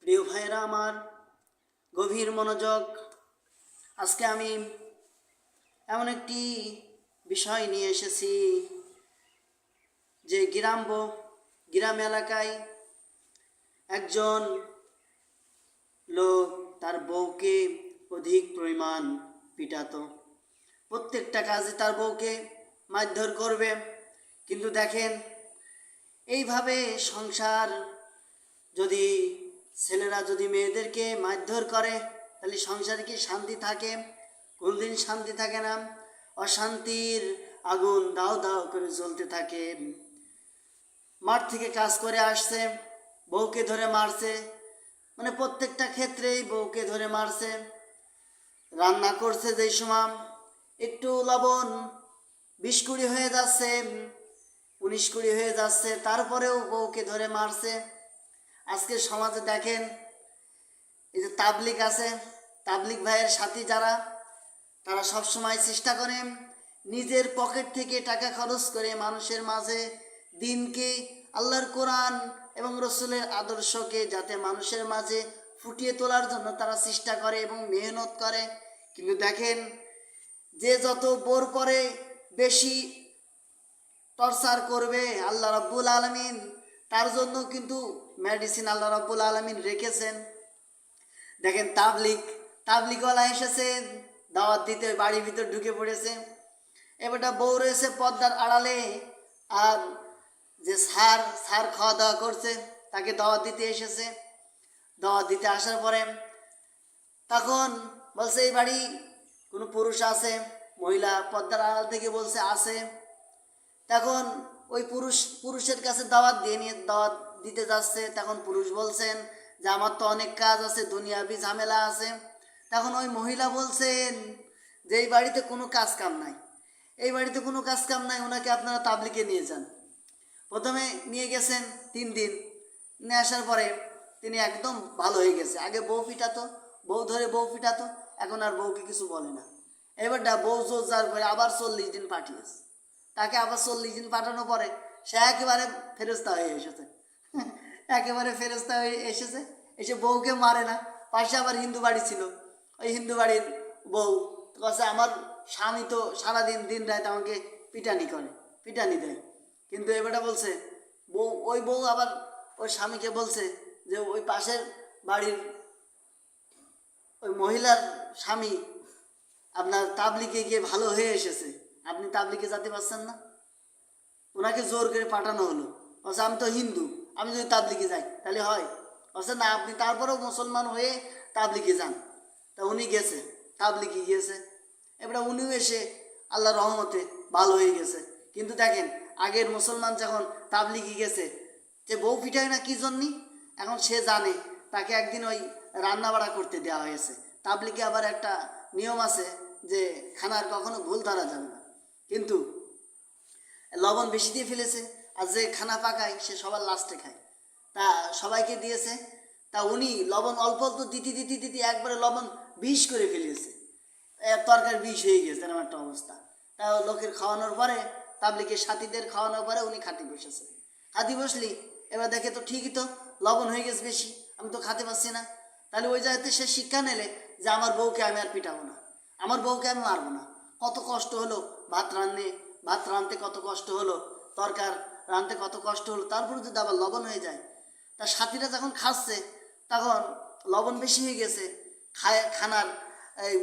প্রিয় ভাইরা আমার, গভীর মনোযোগ। আজকে আমি এমন একটি বিষয় নিয়ে এসেছি যে গ্রাম এলাকায় একজন লোক তার বউকে অধিক পরিমাণ পিটাতো। প্রত্যেকটা কাজে তার বউকে মারধর করবে। কিন্তু দেখেন, এইভাবে সংসার যদি ছেলেরা যদি মেয়েদেরকে মারধর করে, তাহলে সংসারে কি শান্তি থাকে? কোনদিন শান্তি থাকে না। অশান্তির আগুন দাও দাও করে জ্বলতে থাকে। মাঠ থেকে কাজ করে আসছে, বউকে ধরে মারছে, মানে প্রত্যেকটা ক্ষেত্রেই বউকে ধরে মারছে। রান্না করছে যেই সময় একটু লবণ 20-20 হয়ে যাচ্ছে, 19-20 হয়ে যাচ্ছে, তারপরেও বউকে ধরে মারছে। আজকে সমাজে দেখেন, এই যে তাবলিগ আছে, তাবলিগ ভাইয়ের সাথী যারা, তারা সবসময় চেষ্টা করেন নিজের পকেট থেকে টাকা খরচ করে মানুষের মাঝে দিনকে, আল্লাহর কোরআন এবং রসুলের আদর্শকে যাতে মানুষের মাঝে ফুটিয়ে তোলার জন্য তারা চেষ্টা করে এবং মেহনত করে। কিন্তু দেখেন, যে যত বোর পরে বেশি টর্চার করবে আল্লাহ রাব্বুল আলামিন তার জন্য কিন্তু মেডিসিন আল্লাহ রাব্বুল আলামিন রেখেছেন। দেখেন, তাবলিগওয়ালা এসেছে দাওয়াত দিতে, বাড়ির ভিতর ঢুকে পড়েছে। এবারটা বউ রয়েছে পর্দার আড়ালে, আর যে স্যার খাওয়া দাওয়া করছে তাকে দাওয়াত দিতে এসেছে। দাওয়াত দিতে আসার পরে তখন বলছে এই বাড়ি কোনো পুরুষ আছে? মহিলা পর্দার আড়াল থেকে বলছে আছে। তখন ওই পুরুষের কাছে দাওয়াত দিতে যাচ্ছে। তখন পুরুষ বলছেন যে আমার তো অনেক কাজ আছে, দুনিয়াবি ঝামেলা আছে। তখন ওই মহিলা বলছেন যে এই বাড়িতে কোনো কাজ কাম নাই, এই বাড়িতে কোনো কাজ কাম নাই, ওনাকে আপনারা তাবলিগে নিয়ে যান। প্রথমে নিয়ে গেছেন 3 দিন, নিয়ে আসার পরে তিনি একদম ভালো হয়ে গেছে। আগে বউ পিটাতো, বউ ধরে বউ পিটাতো, এখন আর বউকে কিছু বলে না। এবারটা বউ জোর করে আবার 40 দিন পাঠিয়েছে। তাকে আবার 40 দিন পাঠানোর পরে সে একেবারে ফেরেস্তা হয়ে এসেছে। একেবারে ফেরেস্তা হয়ে এসেছে, এসে বউকে মারে না। পাশে আবার হিন্দু বাড়ি ছিল, ওই হিন্দু বাড়ির বউ কাছে আমার স্বামী তো সারাদিন দিন রাত আমাকে পিটানি দেয়। কিন্তু এবারটা বলছে ওই বউ আবার ওই স্বামীকে বলছে যে ওই পাশের বাড়ির ওই মহিলার স্বামী আপনার তাবলিগে গিয়ে ভালো হয়ে এসেছে, আপনি তাবলিগে যেতে পারছেন না। ওনাকে জোর করে পাঠানো হলো। বলছে আমি তো হিন্দু, আমি যদি তাবলিগে যাই তাহলে হয়? বলছে না, আপনি তারপরেও মুসলমান হয়ে তাবলিগে যান। তা উনি গেছে, তাবলিগে গিয়েছে। এবারে উনিও এসে আল্লাহর রহমতে ভালো হয়ে গেছে। কিন্তু দেখেন, আগের মুসলমান যখন তাবলিগে গেছে, যে বউ পিটায় না কি জন্যই, এখন সে জানে তাকে একদিন ওই রান্না বাড়া করতে দেওয়া হয়েছে। তাবলিগে আবার একটা নিয়ম আছে যে খানার কখনো ভুল ধরা যাবে না। কিন্তু লবণ বেশি দিয়ে ফেলেছে, আর যে খানা পাকায় সে সবার লাস্টে খায়। তা সবাইকে দিয়েছে, তা উনি লবণ অল্প অল্প দিতে একবারে লবণ 20 করে ফেলেছে। তরকারি 20 হয়ে গেছে, এরকম একটা অবস্থা। তা লোকের খাওয়ানোর পরে, তাবলিগের সাথীদের খাওয়ানোর পরে উনি খাতি বসেছে। খাতি বসলি, এবার দেখে তো ঠিকই তো লবণ হয়ে গেছে বেশি, আমি তো খেতে পারছি না। তাহলে ওই জায়গাতে সে শিক্ষা নিলে যে আমার বউকে আমি আর পিটাবো না, আমার বউকে আমি মারবো না। কত কষ্ট হলো ভাত রাঁধতে কত কষ্ট হলো, তরকার রাঁধতে কত কষ্ট হলো, তারপরে যদি আবার লবণ হয়ে যায়। তার সাথীরা যখন খাচ্ছে তখন লবণ বেশি হয়ে গেছে, খানার এই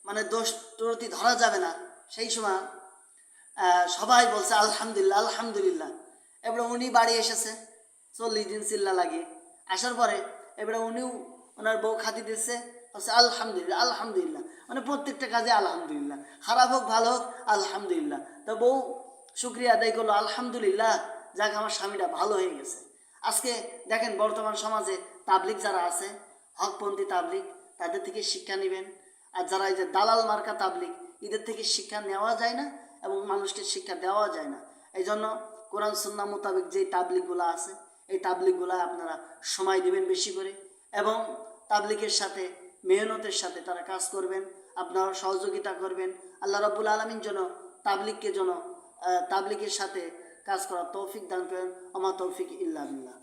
মানে দোষ ত্রুটি ধরা যাবে না। সেই সময় সবাই বলছে আলহামদুলিল্লাহ আলহামদুলিল্লাহ। এবারে উনি বাড়ি এসেছে 40 দিন চিল্লা লাগিয়ে আসার পরে, এবারে উনিও ওনার বউ খাতি দিচ্ছে, বলছে আলহামদুলিল্লাহ আলহামদুলিল্লাহ, মানে প্রত্যেকটা কাজে আলহামদুলিল্লাহ, খারাপ হোক ভালো হোক আলহামদুলিল্লাহ। তো বউ শুক্রিয়া আদায় করলো, আলহামদুলিল্লাহ, যাক আমার স্বামীটা ভালো হয়ে গেছে। আজকে দেখেন, বর্তমান সমাজে তাবলিগ যারা আছে, হকপন্থী তাবলিগ, তাদের থেকে শিক্ষা নেবেন। আর যারা এই যে দালাল মার্কা তাবলিগ, এদের থেকে শিক্ষা নেওয়া যায় না এবং মানুষকে শিক্ষা দেওয়া যায় না। এই জন্য কোরআন সুন্নাহ মোতাবেক যে তাবলিগগুলো আছে, এই তাবলিগগুলো আপনারা সময় দেবেন বেশি করে, এবং তাবলিগের সাথে মেহনতের সাথে তারা কাজ করবেন, আপনারা সহযোগিতা করবেন। আল্লাহ রাব্বুল আলামিন যেন তাবলিগের সাথে কাজ করার তৌফিক দান করেন। আমা তৌফিক ইল্লা বিল্লাহ।